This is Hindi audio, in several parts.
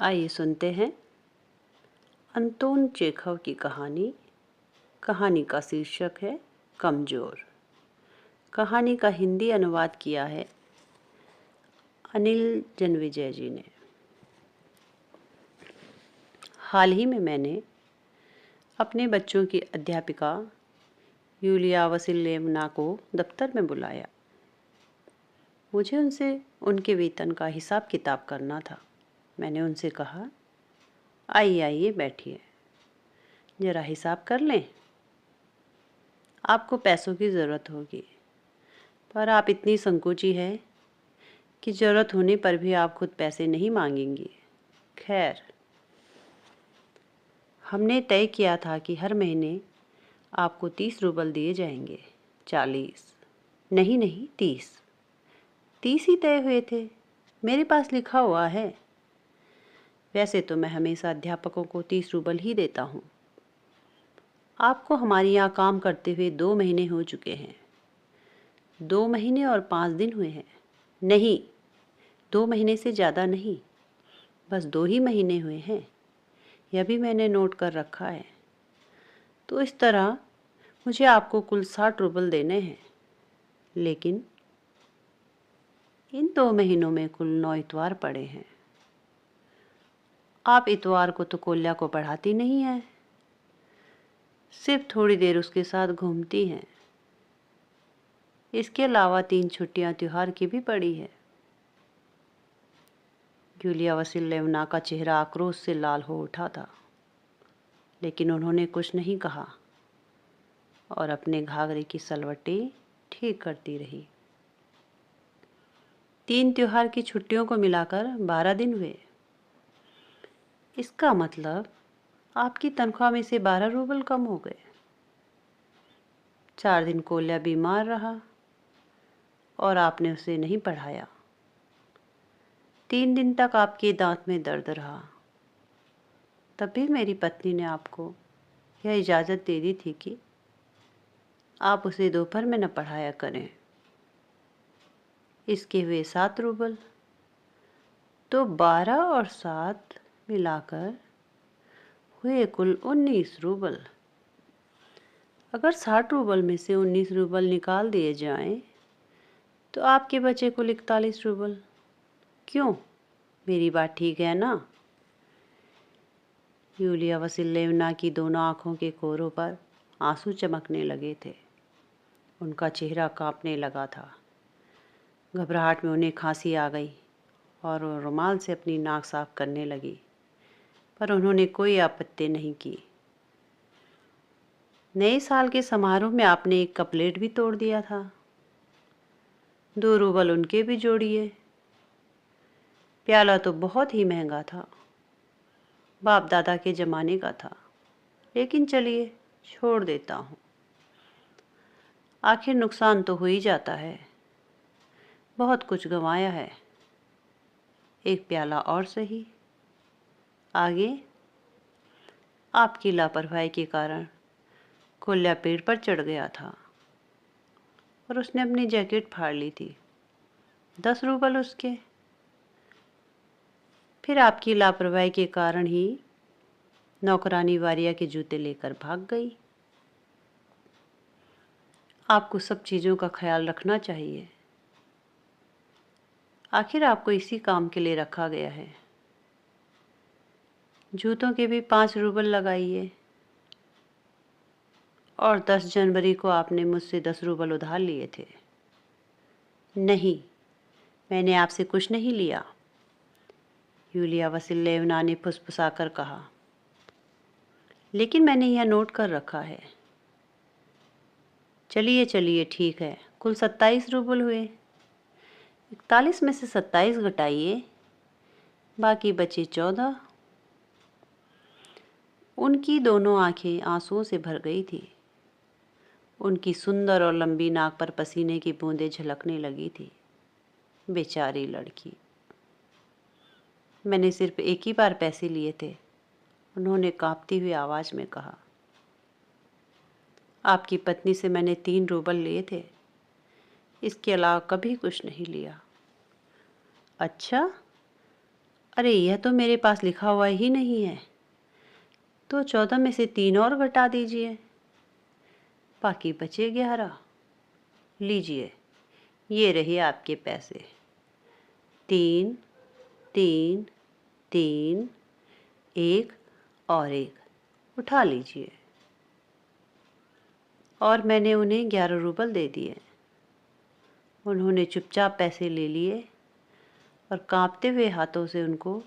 आइए सुनते हैं अंतोन चेखव की कहानी। कहानी का शीर्षक है कमज़ोर। कहानी का हिंदी अनुवाद किया है अनिल जन्मेजय जी ने। हाल ही में मैंने अपने बच्चों की अध्यापिका यूलिया वसिलेवना को दफ्तर में बुलाया। मुझे उनसे उनके वेतन का हिसाब किताब करना था। मैंने उनसे कहा, आइए आइए बैठिए, ज़रा हिसाब कर लें। आपको पैसों की ज़रूरत होगी, पर आप इतनी संकोची है कि ज़रूरत होने पर भी आप खुद पैसे नहीं मांगेंगी। खैर, हमने तय किया था कि हर महीने आपको 30 रूबल दिए जाएंगे। 40 नहीं 30 ही तय हुए थे। मेरे पास लिखा हुआ है। वैसे तो मैं हमेशा अध्यापकों को 30 रूबल ही देता हूँ। आपको हमारे यहाँ काम करते हुए 2 महीने हो चुके हैं। 2 महीने और 5 दिन हुए हैं। नहीं, 2 महीने से ज़्यादा नहीं, बस 2 ही महीने हुए हैं। यह भी मैंने नोट कर रखा है। तो इस तरह मुझे आपको कुल 60 रूबल देने हैं। लेकिन इन 2 महीनों में कुल 9 इतवार पड़े हैं। आप इतवार को तो कोल्या को पढ़ाती नहीं हैं, सिर्फ थोड़ी देर उसके साथ घूमती हैं। इसके अलावा 3 छुट्टियां त्योहार की भी पड़ी है। यूलिया वसिलेवना का चेहरा आक्रोश से लाल हो उठा था, लेकिन उन्होंने कुछ नहीं कहा और अपने घाघरे की सलवटें ठीक करती रही। 3 त्योहार की छुट्टियों को मिलाकर 12 दिन हुए। इसका मतलब आपकी तनख्वाह में से 12 रूबल कम हो गए। 4 दिन कोल्या बीमार रहा और आपने उसे नहीं पढ़ाया। 3 दिन तक आपके दांत में दर्द रहा। तब भी मेरी पत्नी ने आपको यह इजाज़त दे दी थी कि आप उसे दोपहर में न पढ़ाया करें। इसके हुए 7 रूबल, तो 12 और 7 मिलाकर हुए कुल 19 रूबल। अगर 60 रूबल में से 19 रूबल निकाल दिए जाएं, तो आपके बचे कुल 41 रूबल। क्यों, मेरी बात ठीक है ना? यूलिया वसिलेवना की दोनों आंखों के कोरों पर आंसू चमकने लगे थे। उनका चेहरा कांपने लगा था। घबराहट में उन्हें खांसी आ गई और वो रुमाल से अपनी नाक साफ करने लगी, पर उन्होंने कोई आपत्ति नहीं की। नए साल के समारोह में आपने एक कपलेट भी तोड़ दिया था। 2 रूबल उनके भी जोड़िए। प्याला तो बहुत ही महंगा था, बाप दादा के ज़माने का था, लेकिन चलिए छोड़ देता हूँ। आखिर नुकसान तो हो ही जाता है। बहुत कुछ गंवाया है, एक प्याला और सही। आगे आपकी लापरवाही के कारण कोल्या पेड़ पर चढ़ गया था और उसने अपनी जैकेट फाड़ ली थी। 10 रूबल उसके। फिर आपकी लापरवाही के कारण ही नौकरानी वारिया के जूते लेकर भाग गई। आपको सब चीज़ों का ख्याल रखना चाहिए। आखिर आपको इसी काम के लिए रखा गया है। जूतों के भी 5 रूबल लगाइए। और 10 जनवरी को आपने मुझसे 10 रूबल उधार लिए थे। नहीं, मैंने आपसे कुछ नहीं लिया, यूलिया वसिलेवना ने फुसफुसाकर कहा। लेकिन मैंने यह नोट कर रखा है। चलिए चलिए ठीक है, कुल 27 रूबल हुए। 41 में से 27 घटाइए, बाकी बचे 14। उनकी दोनों आंखें आंसुओं से भर गई थी। उनकी सुंदर और लंबी नाक पर पसीने की बूंदें झलकने लगी थी। बेचारी लड़की। मैंने सिर्फ एक ही बार पैसे लिए थे, उन्होंने कांपती हुई आवाज़ में कहा। आपकी पत्नी से मैंने 3 रूबल लिए थे, इसके अलावा कभी कुछ नहीं लिया। अच्छा, अरे यह तो मेरे पास लिखा हुआ ही नहीं है। तो 14 में से 3 और घटा दीजिए, बाकी बचे 11। लीजिए, ये रहे आपके पैसे। 3, 3, 3, 1 और 1 उठा लीजिए। और मैंने उन्हें 11 रूबल दे दिए। उन्होंने चुपचाप पैसे ले लिए और कांपते हुए हाथों से उनको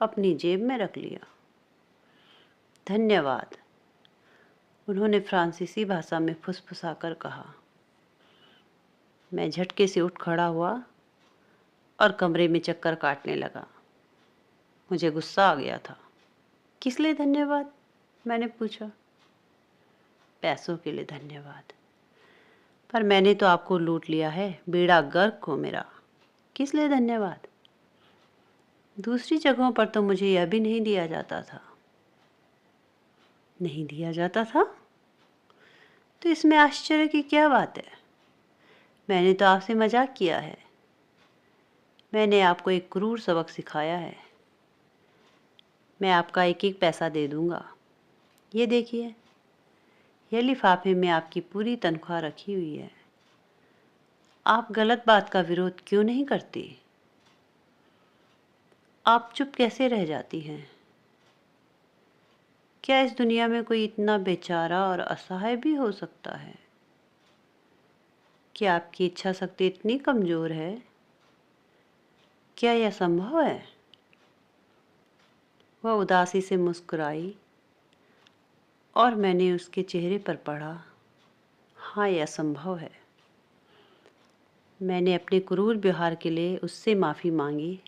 अपनी जेब में रख लिया। धन्यवाद, उन्होंने फ्रांसीसी भाषा में फुसफुसाकर कहा। मैं झटके से उठ खड़ा हुआ और कमरे में चक्कर काटने लगा। मुझे गुस्सा आ गया था। किस लिए धन्यवाद? मैंने पूछा। पैसों के लिए धन्यवाद। पर मैंने तो आपको लूट लिया है, बेड़ा गर्क हो मेरा। किस लिए धन्यवाद? दूसरी जगहों पर तो मुझे यह भी नहीं दिया जाता था। नहीं दिया जाता था? तो इसमें आश्चर्य की क्या बात है? मैंने तो आपसे मजाक किया है। मैंने आपको एक क्रूर सबक सिखाया है। मैं आपका एक एक पैसा दे दूंगा। ये देखिए, यह लिफाफे में आपकी पूरी तनख्वाह रखी हुई है। आप गलत बात का विरोध क्यों नहीं करती? आप चुप कैसे रह जाती हैं? क्या इस दुनिया में कोई इतना बेचारा और असहाय भी हो सकता है? क्या आपकी इच्छा शक्ति इतनी कमजोर है? क्या यह संभव है? वह उदासी से मुस्कुराई और मैंने उसके चेहरे पर पढ़ा, हाँ यह संभव है। मैंने अपने क्रूर व्यवहार के लिए उससे माफ़ी मांगी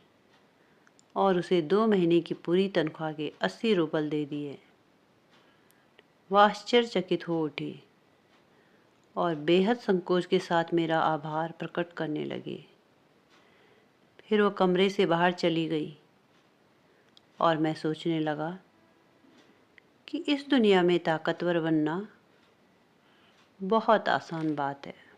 और उसे 2 महीने की पूरी तनख्वाह के 80 रूबल दे दिए। वह आश्चर्यचकित हो उठी और बेहद संकोच के साथ मेरा आभार प्रकट करने लगी। फिर वो कमरे से बाहर चली गई और मैं सोचने लगा कि इस दुनिया में ताकतवर बनना बहुत आसान बात है।